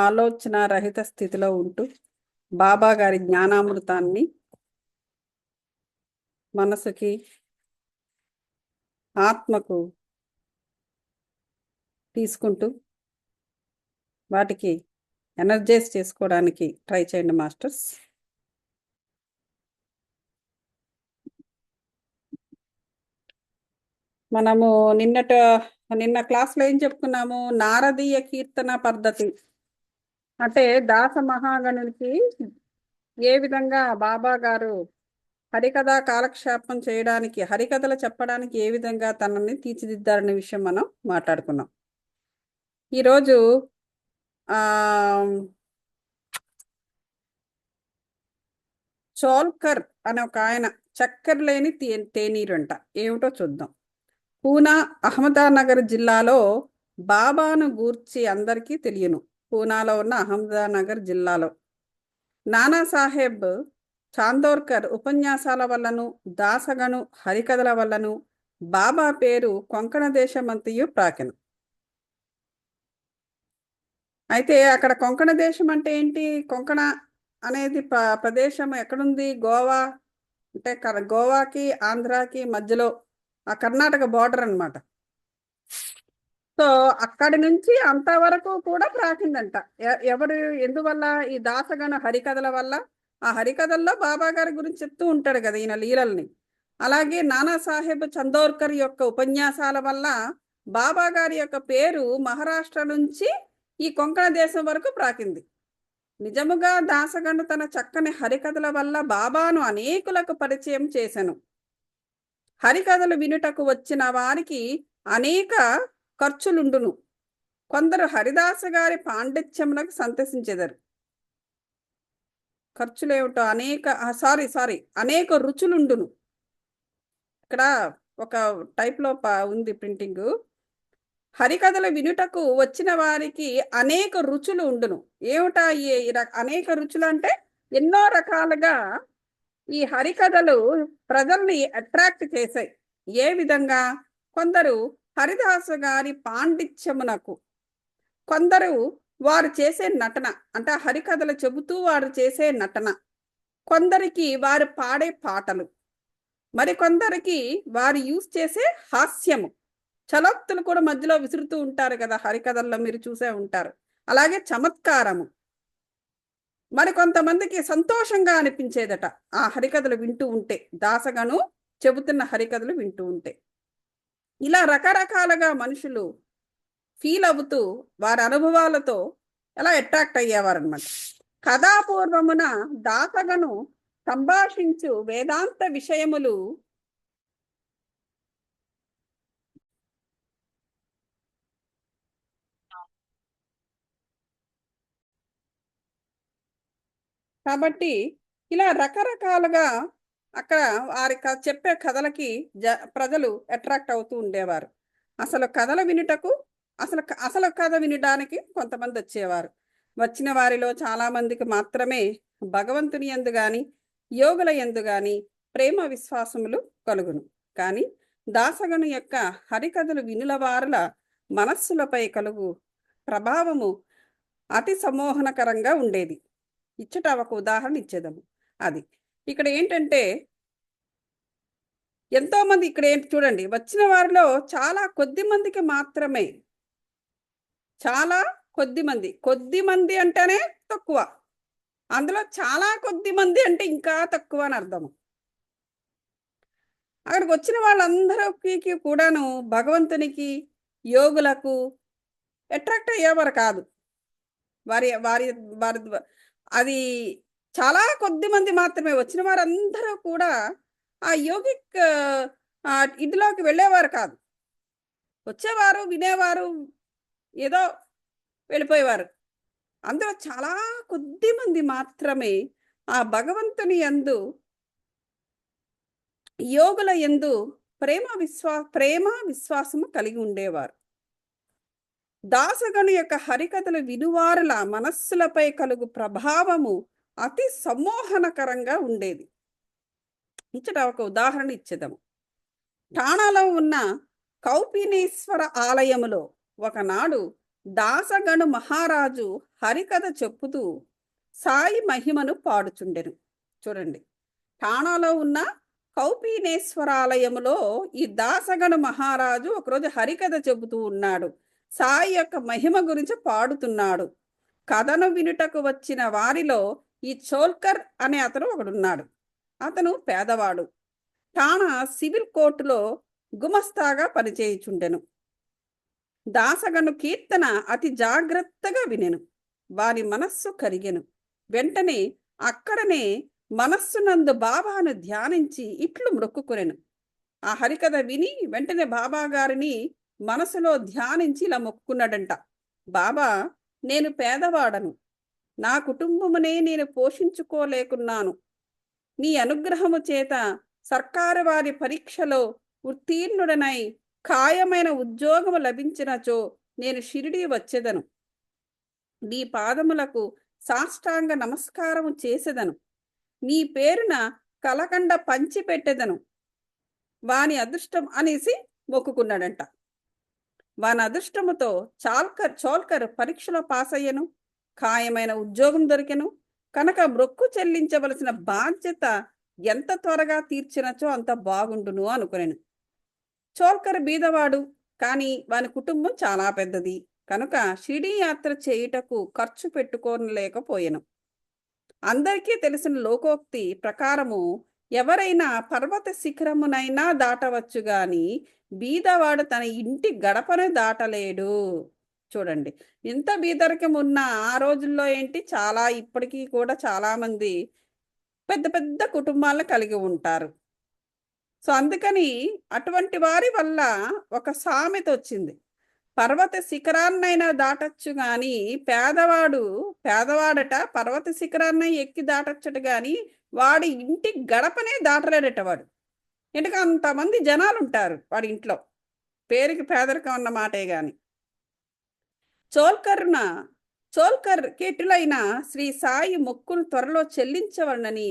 ఆలోచన రహిత స్థితిలో ఉంటూ బాబా గారి జ్ఞానామృతాన్ని మనసుకి ఆత్మకు తీసుకుంటూ వాటికి ఎనర్జైజ్ చేసుకోవడానికి ట్రై చేయండి మాస్టర్స్. మనము నిన్న క్లాస్లో ఏం చెప్పుకున్నాము? నారదీయ కీర్తన పద్ధతి అంటే దాస మహాగణునికి ఏ విధంగా బాబా గారు హరికథ కాలక్షేపం చేయడానికి, హరికథలు చెప్పడానికి ఏ విధంగా తనని తీర్చిదిద్దారనే విషయం మనం మాట్లాడుకున్నాం. ఈరోజు చోల్కర్ అనే ఒక ఆయన చక్కెర లేని తేనీరంట ఏమిటో చూద్దాం. పూనా అహ్మదానగర్ జిల్లాలో బాబాను గూర్చి అందరికీ తెలియను. పూనాలో ఉన్న అహ్మదానగర్ జిల్లాలో నానాసాహెబ్ చాందోర్కర్ ఉపన్యాసాల వల్లను దాసగను హరికథల వల్లను బాబా పేరు కొంకణ దేశమంతయు ప్రాకెను. అయితే అక్కడ కొంకణ దేశం అంటే ఏంటి? కొంకణ అనేది ప్రదేశం ఎక్కడుంది? గోవా అంటే గోవాకి ఆంధ్రాకి మధ్యలో ఆ కర్ణాటక బార్డర్ అనమాట. సో అక్కడి నుంచి అంతవరకు కూడా ప్రాకిందంట. ఎవరు ఎందువల్ల? ఈ దాసగణ హరికథల వల్ల. ఆ హరికథల్లో బాబా గారి గురించి చెప్తూ ఉంటాడు కదా ఈయన లీలల్ని. అలాగే నానాసాహెబ్ చందోర్కర్ యొక్క ఉపన్యాసాల వల్ల బాబా గారి యొక్క పేరు మహారాష్ట్ర నుంచి ఈ కొంకణ దేశం వరకు ప్రాకింది. నిజముగా దాసగను తన చక్కని హరికథల వల్ల బాబాను అనేకులకు పరిచయం చేశాను. హరికథలు వినుటకు వచ్చిన వారికి అనేక ఖర్చులుండును. కొందరు హరిదాస గారి పాండిత్యములకు సంతసించెదరు. ఖర్చులేమిటో అనేక రుచులుండును. ఇక్కడ ఒక టైప్లో ఉంది ప్రింటింగ్. హరికథలు వినుటకు వచ్చిన వారికి అనేక రుచులు ఉండును. ఏమిటా అనేక రుచులు అంటే? ఎన్నో రకాలుగా ఈ హరికథలు ప్రజల్ని అట్రాక్ట్ చేశాయి. ఏ విధంగా? కొందరు హరిదాస గారి పాండిత్యమునకు, కొందరు వారు చేసే నటన అంటే హరికథలు చెబుతూ వారు చేసే నటన, కొందరికి వారు పాడే పాటలు, మరికొందరికి వారు యూజ్ చేసే హాస్యము, చలోక్తులు కూడా మధ్యలో విసురుతూ ఉంటారు కదా హరికథల్లో, మీరు చూసే ఉంటారు. అలాగే చమత్కారము, మరికొంతమందికి సంతోషంగా అనిపించేదట ఆ హరికథలు వింటూ ఉంటే, దాసగను చెబుతున్న హరికథలు వింటూ ఉంటే. ఇలా రకరకాలుగా మనుషులు ఫీల్ అవుతూ వారి అనుభవాలతో ఎలా అట్రాక్ట్ అయ్యేవారనమాట. కథాపూర్వమున దాసగను సంభాషించు వేదాంత విషయములు కాబట్టి ఇలా రకరకాలుగా అక్కడ వారి చెప్పే కథలకి ప్రజలు అట్రాక్ట్ అవుతూ ఉండేవారు. అసలు కథలు వినుటకు అసలు కథ వినడానికి కొంతమంది వచ్చేవారు. వచ్చిన వారిలో చాలామందికి మాత్రమే భగవంతుని యందు గాని యోగుల యందు గాని ప్రేమ విశ్వాసములు కలుగును. కానీ దాసగను యొక్క హరికథలు వినులవారుల మనస్సులపై కలుగు ప్రభావము అతి సమ్మోహనకరంగా ఉండేది. ఇచ్చట ఒక ఉదాహరణ ఇచ్చేదాము. అది ఇక్కడ ఏంటంటే, ఎంతోమంది ఇక్కడ ఏంటి చూడండి, వచ్చిన వారిలో చాలా కొద్ది మందికి మాత్రమే, చాలా కొద్ది మంది అంటేనే తక్కువ, అందులో చాలా కొద్ది మంది అంటే ఇంకా తక్కువ అని అర్థము. అక్కడికి వచ్చిన వాళ్ళందరికీ కూడాను భగవంతునికి యోగులకు అట్రాక్ట్ అయ్యేవారు కాదు. వారి వారి వారి అది చాలా కొద్ది మంది మాత్రమే. వచ్చిన వారందరూ కూడా ఆ యోగిక్ ఇదిలోకి వెళ్ళేవారు కాదు. వచ్చేవారు, వినేవారు, ఏదో వెళ్ళిపోయేవారు. అందులో చాలా కొద్ది మంది మాత్రమే ఆ భగవంతుని యందు, యోగుల యందు ప్రేమ విశ్వాసము కలిగి ఉండేవారు. దాసగను యొక్క హరికథలు వినువారుల మనస్సులపై కలుగు ప్రభావము అతి సమ్మోహనకరంగా ఉండేది. ఇచ్చట ఒక ఉదాహరణ ఇచ్చేదాము. ఠాణాలో ఉన్న కౌపినేశ్వర ఆలయములో ఒకనాడు దాసగను మహారాజు హరికథ చెప్పుతూ సాయి మహిమను పాడుచుండెను. చూడండి, ఠాణాలో ఉన్న కౌపీనేశ్వరాలయములో ఈ దాసగను మహారాజు ఒకరోజు హరికథ చెబుతూ ఉన్నాడు. సాయి యొక్క మహిమ గురించి పాడుతున్నాడు. కథను వినుటకు వచ్చిన వారిలో ఈ చోల్కర్ అనే అతను ఒకడున్నాడు. అతను పేదవాడు. ఠాణా సివిల్ కోర్టులో గుమస్తాగా పనిచేయుచుండెను. దాసగను కీర్తన అతి జాగ్రత్తగా వినెను. వారి మనస్సు కరిగెను. వెంటనే అక్కడనే మనస్సునందు బాబాను ధ్యానించి ఇట్లు మొక్కుకొనెను. ఆ హరికథ విని వెంటనే బాబా గారిని మనసులో ధ్యానించి ఇలా మొక్కుకున్నాడంట. బాబా, నేను పేదవాడను, నా కుటుంబమునే నేను పోషించుకోలేకున్నాను. నీ అనుగ్రహము చేత సర్కారు వారి పరీక్షలో ఉత్తీర్ణుడనై ఖాయమైన ఉద్యోగము లభించినచో నేను షిరిడి వచ్చేదను. నీ పాదములకు సాష్టాంగ నమస్కారము చేసేదను. నీ పేరున కలకండ పంచి పెట్టెదను. వాని అదృష్టం అనేసి మొక్కుకున్నాడంట. వాని అదృష్టముతో చోల్కర్ పరీక్షలో పాస్ అయ్యను. ఖాయమైన ఉద్యోగం దొరికెను. కనుక మొక్కు చెల్లించవలసిన బాధ్యత ఎంత త్వరగా తీర్చినచో అంత బాగుండును అనుకునేను. చోల్కర్ బీదవాడు, కానీ వాని కుటుంబం చాలా పెద్దది. కనుక షిరిడీ యాత్ర చేయుటకు ఖర్చు పెట్టుకోలేకపోయాను. అందరికీ తెలిసిన లోకోక్తి ప్రకారము ఎవరైనా పర్వత శిఖరమునైనా దాటవచ్చు గాని బీదవాడు తన ఇంటి గడపను దాటలేడు. చూడండి, ఇంత బీదరికం ఉన్న ఆ రోజుల్లో ఏంటి, చాలా ఇప్పటికీ కూడా చాలా మంది పెద్ద పెద్ద కుటుంబాలను కలిగి ఉంటారు. సో అందుకని అటువంటి వారి వల్ల ఒక సామెత వచ్చింది, పర్వత శిఖరాన్నైనా దాటచ్చు గాని పేదవాడట పర్వత శిఖరాన్ని ఎక్కి దాటచ్చట గాని వాడి ఇంటి గడపనే దాటలేడట వాడు. ఎందుకంటే అంతమంది జనాలు ఉంటారు వాడి ఇంట్లో. పేరుకి పేదరికం అన్న మాటే గాని. చోల్కర్ కేటులైన శ్రీ సాయి మొక్కును త్వరలో చెల్లించవలనని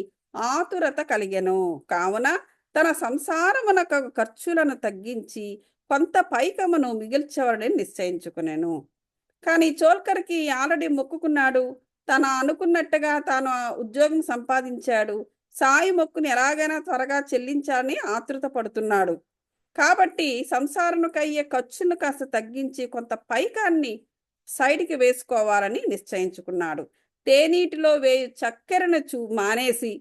ఆతురత కలిగెను. కావున తన సంసారమునకు ఖర్చులను తగ్గించి కొంత పైకమును మిగిల్చవలని నిశ్చయించుకునేను. కానీ చోల్కర్కి ఆల్రెడీ మొక్కుకున్నాడు. తను అనుకున్నట్టుగా తాను ఉద్యోగం సంపాదించాడు. సాయి మొక్కుని ఎలాగైనా త్వరగా చెల్లించాలని ఆతృత పడుతున్నాడు. కాబట్టి సంసారానికి అయ్యే ఖర్చును కాస్త తగ్గించి కొంత పైకాన్ని సైడ్కి వేసుకోవాలని నిశ్చయించుకున్నాడు. తేనీటిలో వేయు చక్కెరను మానేసి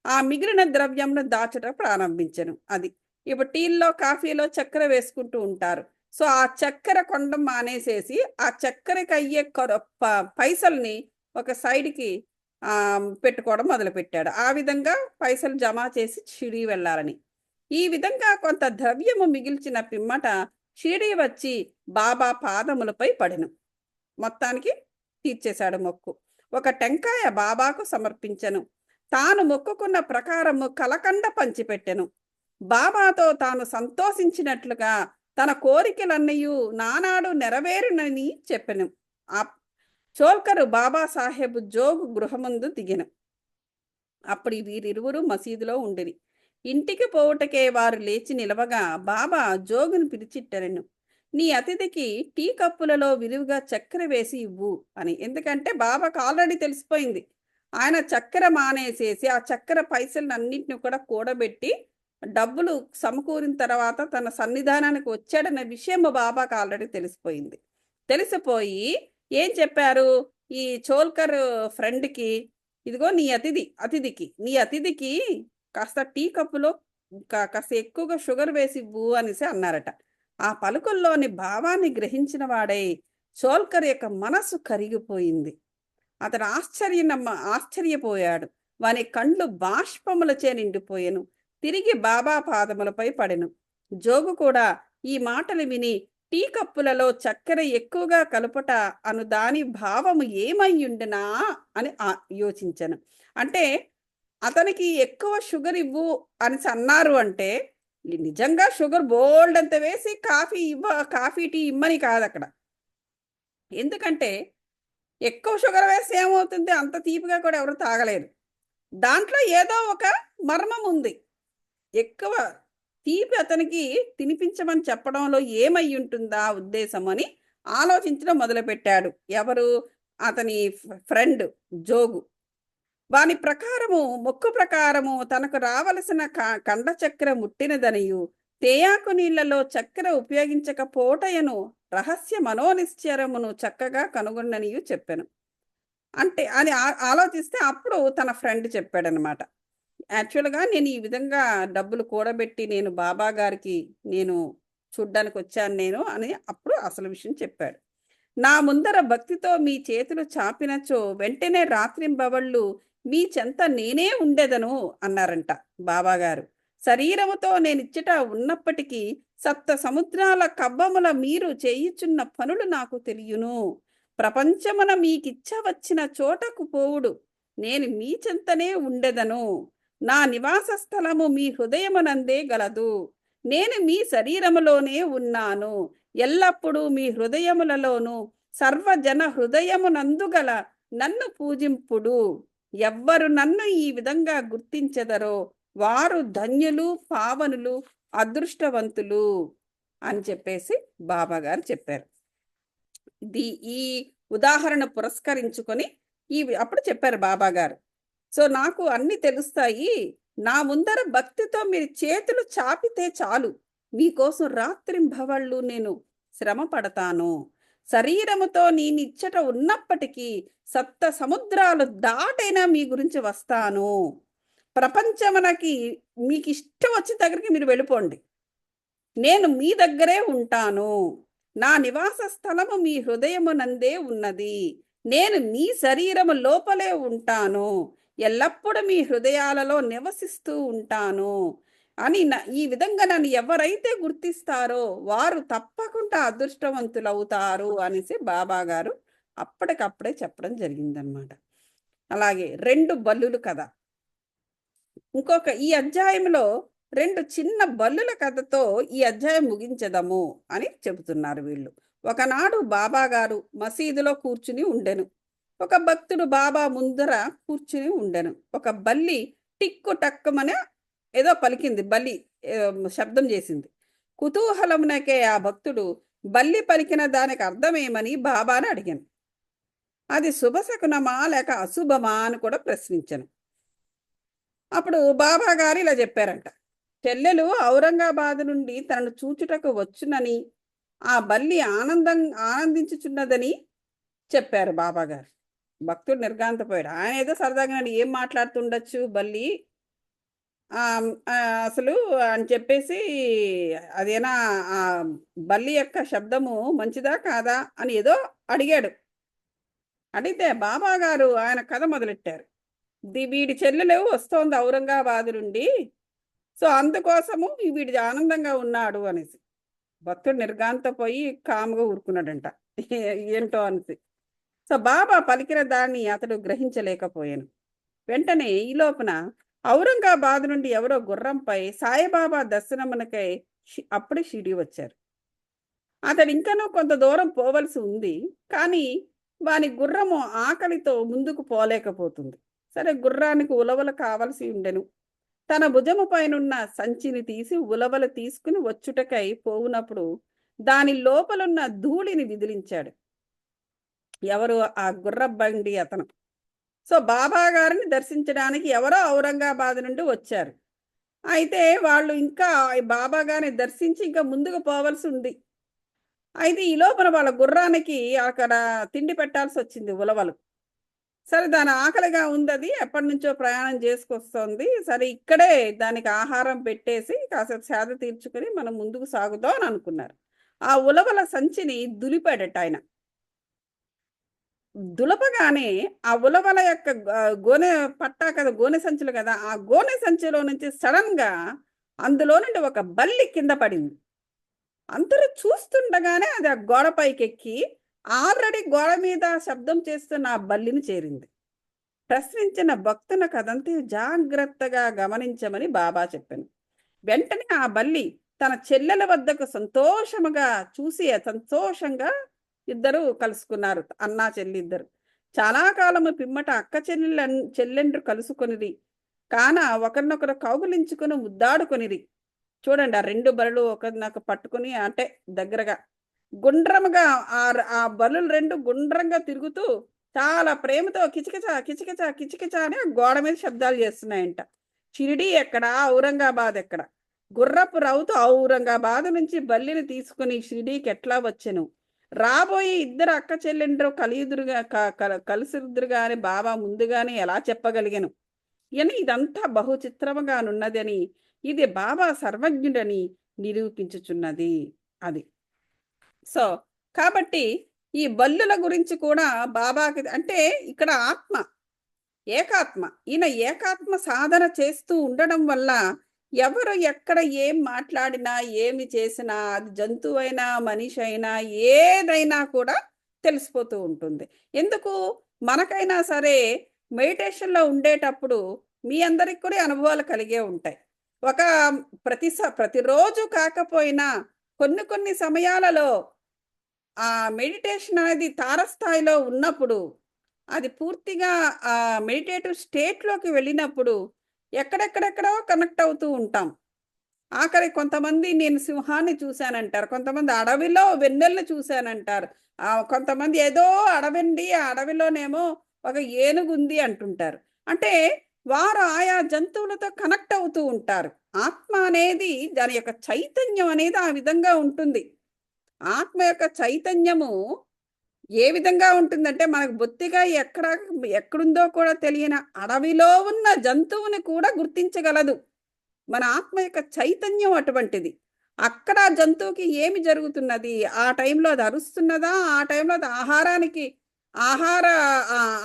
ఆ మిగిలిన ద్రవ్యంను దాచడం ప్రారంభించను. అది ఇప్పుడు టీల్లో కాఫీలో చక్కెర వేసుకుంటూ ఉంటారు. సో ఆ చక్కెర కొండం మానేసేసి ఆ చక్కెరకి అయ్యే పైసల్ని ఒక సైడ్కి పెట్టుకోవడం మొదలుపెట్టాడు. ఆ విధంగా పైసలు జమ చేసి షిరిడి వెళ్ళాలని. ఈ విధంగా కొంత ద్రవ్యము మిగిల్చిన పిమ్మట షిరిడి వచ్చి బాబా పాదములపై పడెను. మొత్తానికి తీర్చేశాడు మొక్కు. ఒక టెంకాయ బాబాకు సమర్పించెను. తాను మొక్కుకున్న ప్రకారము కలకండ పంచిపెట్టెను. బాబాతో తాను సంతోషించినట్లుగా తన కోరికలన్నయూ నానాడు నెరవేరునని చెప్పెను. ఆ చోల్కరు బాబాసాహెబ్ జోగు గృహముందు దిగెను. అప్పుడు వీరిరువురు మసీదులో ఉండిరి. ఇంటికి పోవుటకే వారు లేచి నిలవగా బాబా జోగును పిలిచిట్టెను. నీ అతిథికి టీ కప్పులలో విరివిగా చక్కెర వేసి ఇవ్వు అని. ఎందుకంటే బాబాకు ఆల్రెడీ తెలిసిపోయింది, ఆయన చక్కెర మానేసేసి ఆ చక్కెర పైసలను అన్నింటిని కూడా కూడబెట్టి డబ్బులు సమకూరిన తర్వాత తన సన్నిధానానికి వచ్చాడన్న విషయం బాబాకు ఆల్రెడీ తెలిసిపోయింది. తెలిసిపోయి ఏం చెప్పారు, ఈ చోల్కర్ ఫ్రెండ్కి, ఇదిగో నీ అతిథికి కాస్త టీ కప్పులో కాస్త ఎక్కువగా షుగర్ వేసి ఇవ్వు అనేసి అన్నారట. ఆ పలుకుల్లోని భావాన్ని గ్రహించిన వాడై చోల్కర్ యొక్క మనసు కరిగిపోయింది. అతడు ఆశ్చర్యపోయాడు. వాని కండ్లు బాష్పములచే నిండిపోయెను. తిరిగి బాబా పాదములపై పడెను. జోగు కూడా ఈ మాటలు విని టీ కప్పులలో చక్కెర ఎక్కువగా కలుపుట అను దాని భావము ఏమయ్యుండునా అని యోచించను. అంటే అతనికి ఎక్కువ షుగర్ ఇవ్వు అని అన్నారు అంటే నిజంగా షుగర్ బోల్డ్ అంత వేసి కాఫీ టీ ఇమ్మని కాదు అక్కడ. ఎందుకంటే ఎక్కువ షుగర్ వేస్తే ఏమవుతుంది, అంత తీపిగా కూడా ఎవరు తాగలేరు. దాంట్లో ఏదో ఒక మర్మం ఉంది. ఎక్కువ తీపి అతనికి తినిపించమని చెప్పడంలో ఏమై ఉంటుందా ఉద్దేశం అని ఆలోచించడం మొదలుపెట్టాడు. ఎవరు? అతని ఫ్రెండ్ జోగు. వాని ప్రకారము మొక్కు ప్రకారము తనకు రావలసిన కండ చక్కెర ముట్టినదనియు తేయాకు నీళ్లలో చక్కెర ఉపయోగించకపోటయను రహస్య మనోనిశ్చరమును చక్కగా కనుగొన్ననియు చెప్పాను. అంటే అని ఆలోచిస్తే అప్పుడు తన ఫ్రెండ్ చెప్పాడనమాట. యాక్చువల్గా నేను ఈ విధంగా డబ్బులు కూడబెట్టి నేను బాబా గారికి నేను చూడ్డానికి వచ్చాను నేను అని అప్పుడు అసలు విషయం చెప్పాడు. నా ముందర భక్తితో మీ చేతులు చాపినచో వెంటనే రాత్రింబవళ్ళు మీ చెంత నేనే ఉండెదను అన్నారంట బాబాగారు. శరీరముతో నేనిచ్చట ఉన్నప్పటికీ సప్త సముద్రాల కబ్బముల మీరు చేయుచున్న పనులు నాకు తెలియను. ప్రపంచమున మీకిచ్చ వచ్చిన చోటకు పోవుడు నేను మీ చెంతనే ఉండెదను. నా నివాస స్థలము మీ హృదయమునందే గలదు. నేను మీ శరీరములోనే ఉన్నాను. ఎల్లప్పుడూ మీ హృదయములలోనూ సర్వజన హృదయమునందుగల నన్ను పూజింపుడు. ఎవ్వరు నన్ను ఈ విధంగా గుర్తించెదరో వారు ధన్యులు, పావనులు, అదృష్టవంతులు అని చెప్పేసి బాబాగారు చెప్పారు. ఈ ఉదాహరణ పురస్కరించుకొని అప్పుడు చెప్పారు బాబాగారు. సో నాకు అన్ని తెలుస్తాయి. నా ముందర భక్తితో మీరు చేతులు చాపితే చాలు, మీకోసం రాత్రింబవళ్ళు నేను శ్రమ పడతాను. శరీరముతో నేనిచ్చట ఉన్నప్పటికీ సప్త సముద్రాలు దాటైనా మీ గురించి వస్తాను. ప్రపంచమునకి మీకు ఇష్టం వచ్చిన దగ్గరికి మీరు వెళ్ళిపోండి, నేను మీ దగ్గరే ఉంటాను. నా నివాస స్థలము మీ హృదయమునందే ఉన్నది. నేను మీ శరీరము లోపలే ఉంటాను. ఎల్లప్పుడూ మీ హృదయాలలో నివసిస్తూ ఉంటాను అని ఈ విధంగా నన్ను ఎవరైతే గుర్తిస్తారో వారు తప్పకుండా అదృష్టవంతులవుతారు అనేసి బాబా గారు అప్పటికప్పుడే చెప్పడం జరిగిందనమాట. అలాగే 2 బల్లులు కథ. ఇంకొక ఈ అధ్యాయంలో 2 చిన్న బల్లుల కథతో ఈ అధ్యాయం ముగించదము అని చెబుతున్నారు వీళ్ళు. ఒకనాడు బాబా గారు మసీదులో కూర్చుని ఉండెను. ఒక భక్తుడు బాబా ముందర కూర్చుని ఉండెను. ఒక బల్లి టిక్కు టక్కుమని ఏదో పలికింది. బల్లి శబ్దం చేసింది. కుతూహలమునకే ఆ భక్తుడు బల్లి పలికిన దానికి అర్థమేమని బాబాని అడిగాను. అది శుభశకునమా లేక అశుభమా అని కూడా ప్రశ్నించాను. అప్పుడు బాబా గారు ఇలా చెప్పారంట. చెల్లెలు ఔరంగాబాద్ నుండి తనను చూచుటకు వచ్చునని ఆ బల్లి ఆనందించుచున్నదని చెప్పారు బాబా గారు. భక్తుడు నిర్గాంతపోయాడు. ఆయన ఏదో సరదాగా ఏం మాట్లాడుతుండొచ్చు బల్లి అసలు అని చెప్పేసి అదేనా ఆ బల్లి యొక్క శబ్దము మంచిదా కాదా అని ఏదో అడిగాడు. అడిగితే బాబా గారు ఆయన కథ మొదలెట్టారు. వీడి చెల్లెలు వస్తోంది ఔరంగాబాద్ నుండి, సో అందుకోసము వీడి ఆనందంగా ఉన్నాడు అనేసి. భక్తుడు నిర్గాంతపోయి కాముగా ఊరుకున్నాడంట. ఏంటో అనేసి. సో బాబా పలికిన దాన్ని అతడు గ్రహించలేకపోయాను. వెంటనే ఈ లోపున ఔరంగాబాద్ నుండి ఎవరో గుర్రంపై సాయిబాబా దర్శనమునకై అప్పుడు షిరిడి వచ్చారు. అతడు ఇంకనూ కొంత దూరం పోవలసి ఉంది, కానీ వాని గుర్రము ఆకలితో ముందుకు పోలేకపోతుంది. సరే, గుర్రానికి ఉలవలు కావలసి ఉండెను. తన భుజము పైనున్న సంచిని తీసి ఉలవలు తీసుకుని వచ్చుటకై పోవునప్పుడు దాని లోపలున్న ధూళిని విదిలించాడు. ఎవరు? ఆ గుర్రబండి అతను. సో బాబా గారిని దర్శించడానికి ఎవరో ఔరంగాబాద్ నుండి వచ్చారు. అయితే వాళ్ళు ఇంకా బాబా గారిని దర్శించి ఇంకా ముందుకు పోవలసి ఉంది. అయితే ఈ లోపల వాళ్ళ గుర్రానికి అక్కడ తిండి పెట్టాల్సి వచ్చింది, ఉలవలు. సరే, దాని ఆకలిగా ఉంది, అది ఎప్పటి నుంచో ప్రయాణం చేసుకొస్తుంది. సరే, ఇక్కడే దానికి ఆహారం పెట్టేసి కాసేపు సేద తీర్చుకుని మనం ముందుకు సాగుదాం అని అనుకున్నారు. ఆ ఉలవల సంచిని దులిపాడట ఆయన. దులపగానే ఆ ఉలవల యొక్క గోనె పట్టా కదా, గోనె సంచులు కదా, ఆ గోనె సంచిలో నుంచి సడన్ గా అందులో నుండి ఒక బల్లి కింద పడింది. అందరూ చూస్తుండగానే అది ఆ గోడపైకి ఎక్కి ఆల్రెడీ గోడ మీద శబ్దం చేస్తున్న ఆ బల్లిని చేరింది. ప్రశ్నించిన భక్తున కదంతా జాగ్రత్తగా గమనించమని బాబా చెప్పాను. వెంటనే ఆ బల్లి తన చెల్లెల వద్దకు సంతోషంగా సంతోషంగా ఇద్దరు కలుసుకున్నారు. అన్నా చెల్లి ఇద్దరు. చాలా కాలము పిమ్మట అక్క చెల్లెండ్రు కలుసుకొనిది కాన ఒకరినొకరు కౌగులించుకుని ముద్దాడుకొనిది. చూడండి, ఆ 2 బలులు ఒకరినొక పట్టుకుని అంటే దగ్గరగా గుండ్రముగా ఆ బల్లులు రెండు గుండ్రంగా తిరుగుతూ చాలా ప్రేమతో కిచకిచ కిచకిచ కిచకిచ అని గోడ మీద శబ్దాలు చేస్తున్నాయంట. షిరిడి ఎక్కడ, ఔరంగాబాద్ ఎక్కడ? గుర్రపు రౌతు ఔరంగాబాద్ నుంచి బల్లిని తీసుకుని షిరిడీకి ఎట్లా వచ్చెను? రాబోయే ఇద్దరు అక్క చెల్లెండ్రు కలియుదురుగా కలిసిరుదురుగా అని బాబా ముందుగానే ఎలా చెప్పగలిగాను అని ఇదంతా బహు చిత్రముగానున్నదని, ఇది బాబా సర్వజ్ఞుడని నిరూపించుచున్నది. అది. సో కాబట్టి ఈ బల్లుల గురించి కూడా బాబాకి అంటే ఇక్కడ ఆత్మ ఏకాత్మ, ఈయన ఏకాత్మ సాధన చేస్తూ ఉండడం వల్ల ఎవరు ఎక్కడ ఏం మాట్లాడినా ఏమి చేసినా అది జంతువైనా మనిషి అయినా ఏదైనా కూడా తెలిసిపోతూ ఉంటుంది. ఎందుకు మనకైనా సరే మెడిటేషన్లో ఉండేటప్పుడు మీ అందరికి కూడా అనుభవాలు కలిగే ఉంటాయి. ఒక ప్రతిరోజు కాకపోయినా కొన్ని కొన్ని సమయాలలో ఆ మెడిటేషన్ అనేది తారస్థాయిలో ఉన్నప్పుడు అది పూర్తిగా ఆ మెడిటేటివ్ స్టేట్లోకి వెళ్ళినప్పుడు ఎక్కడెక్కడెక్కడో కనెక్ట్ అవుతూ ఉంటాం. ఆఖరి కొంతమంది నేను సింహాన్ని చూశానంటారు, కొంతమంది అడవిలో వెన్నెల్ని చూశానంటారు, కొంతమంది ఏదో అడవండి ఆ అడవిలోనేమో ఒక ఏనుగుంది అంటుంటారు. అంటే వారు ఆయా జంతువులతో కనెక్ట్ అవుతూ ఉంటారు. ఆత్మ అనేది దాని యొక్క చైతన్యం అనేది ఆ విధంగా ఉంటుంది. ఆత్మ యొక్క చైతన్యము ఏ విధంగా ఉంటుందంటే మనకు బొత్తిగా ఎక్కడుందో కూడా తెలియని అడవిలో ఉన్న జంతువుని కూడా గుర్తించగలదు. మన ఆత్మ యొక్క చైతన్యం అటువంటిది. అక్కడ జంతువుకి ఏమి జరుగుతున్నది, ఆ టైంలో అది అరుస్తున్నదా, ఆ టైంలో అది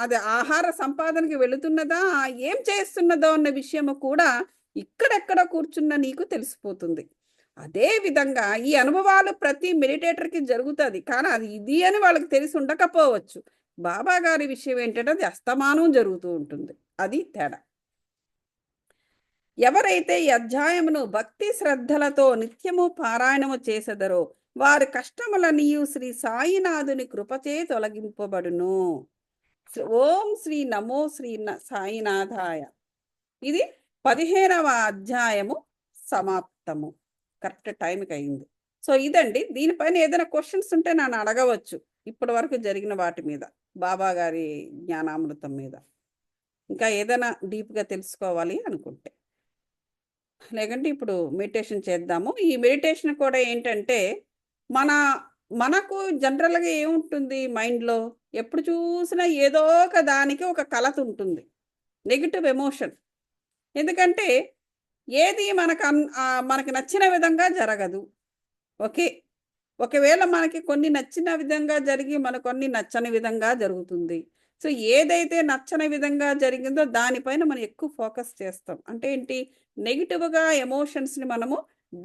అది ఆహార సంపాదనకి వెళుతున్నదా, ఏం చేస్తున్నదో అన్న విషయము కూడా ఇక్కడెక్కడ కూర్చున్న నీకు తెలిసిపోతుంది. అదే విధంగా ఈ అనుభవాలు ప్రతి మెడిటేటర్కి జరుగుతుంది, కానీ అది ఇది అని వాళ్ళకి తెలిసి ఉండకపోవచ్చు. బాబా గారి విషయం ఏంటంటే అది అస్తమానం జరుగుతూ ఉంటుంది. అది తేడా. ఎవరైతే ఈ అధ్యాయమును భక్తి శ్రద్ధలతో నిత్యము పారాయణము చేసెదరో వారి కష్టములనియు శ్రీ సాయినాథుని కృపచే తొలగింపబడును. ఓం శ్రీ నమో శ్రీ సాయినాథాయ. ఇది 15వ అధ్యాయము సమాప్తము. కరెక్ట్ టైంకి అయింది. సో ఇదండి. దీనిపైన ఏదైనా క్వశ్చన్స్ ఉంటే నన్ను అడగవచ్చు ఇప్పటి వరకు జరిగిన వాటి మీద, బాబా గారి జ్ఞానామృతం మీద, ఇంకా ఏదైనా డీప్గా తెలుసుకోవాలి అనుకుంటే. లేకంటే ఇప్పుడు మెడిటేషన్ చేద్దాము. ఈ మెడిటేషన్ కూడా ఏంటంటే మనకు జనరల్గా ఏముంటుంది మైండ్లో, ఎప్పుడు చూసినా ఏదో ఒక దానికి ఒక కలత ఉంటుంది, నెగిటివ్ ఎమోషన్. ఎందుకంటే ఏది మనకి నచ్చిన విధంగా జరగదు. ఓకే, ఒకవేళ మనకి కొన్ని నచ్చిన విధంగా జరిగి కొన్ని నచ్చని విధంగా జరుగుతుంది. సో ఏదైతే నచ్చని విధంగా జరిగిందో దానిపైన మనం ఎక్కువ ఫోకస్ చేస్తాం. అంటే ఏంటి, నెగిటివ్గా ఎమోషన్స్ని మనము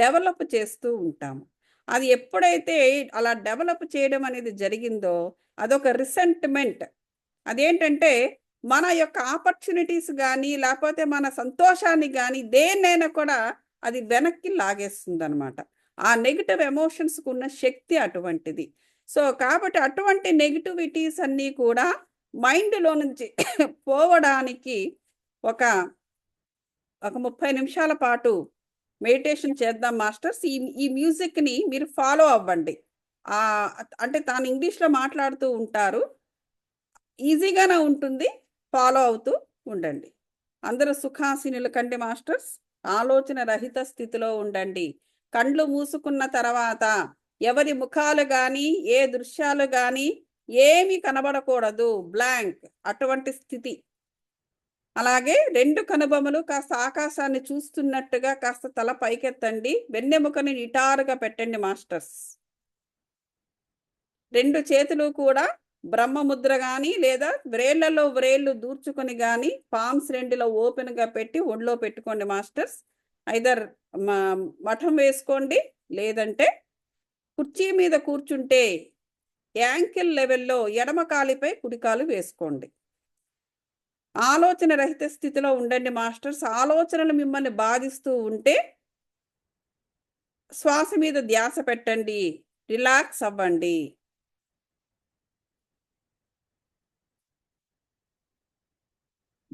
డెవలప్ చేస్తూ ఉంటాము. అది ఎప్పుడైతే అలా డెవలప్ చేయడం అనేది జరిగిందో అదొక రిసెంట్మెంట్. అదేంటంటే మన యొక్క ఆపర్చునిటీస్ కానీ లేకపోతే మన సంతోషాన్ని కానీ దేన్నైనా కూడా అది వెనక్కి లాగేస్తుంది అనమాట. ఆ నెగిటివ్ ఎమోషన్స్కి ఉన్న శక్తి అటువంటిది. సో కాబట్టి అటువంటి నెగిటివిటీస్ అన్నీ కూడా మైండ్లో నుంచి పోవడానికి ఒక 30 నిమిషాల పాటు మెడిటేషన్ చేద్దాం మాస్టర్స్. ఈ మ్యూజిక్ని మీరు ఫాలో అవ్వండి. అంటే తాను ఇంగ్లీష్లో మాట్లాడుతూ ఉంటారు, ఈజీగానే ఉంటుంది, ఫాలో అవుతూ ఉండండి. అందరూ సుఖాసీనులు కండి మాస్టర్స్. ఆలోచన రహిత స్థితిలో ఉండండి. కండ్లు మూసుకున్న తర్వాత ఎవరి ముఖాలు కానీ ఏ దృశ్యాలు కానీ ఏమి కనబడకూడదు, బ్లాంక్, అటువంటి స్థితి. అలాగే 2 కనుబొమలు కాస్త ఆకాశాన్ని చూస్తున్నట్టుగా కాస్త తల పైకెత్తండి. వెన్నెముకని నిటారుగా పెట్టండి మాస్టర్స్. 2 చేతులు కూడా బ్రహ్మముద్ర కానీ లేదా వ్రేళ్లలో వ్రేళ్లు దూర్చుకొని కానీ పామ్స్ 2లో ఓపెన్గా పెట్టి ఒళ్ళో పెట్టుకోండి మాస్టర్స్. ఐదర్ మఠం వేసుకోండి, లేదంటే కుర్చీ మీద కూర్చుంటే యాంకిల్ లెవెల్లో ఎడమ కాలిపై కుడికాలు వేసుకోండి. ఆలోచన రహిత స్థితిలో ఉండండి మాస్టర్స్. ఆలోచనలు మిమ్మల్ని బాధిస్తూ ఉంటే శ్వాస మీద ధ్యాస పెట్టండి, రిలాక్స్ అవ్వండి.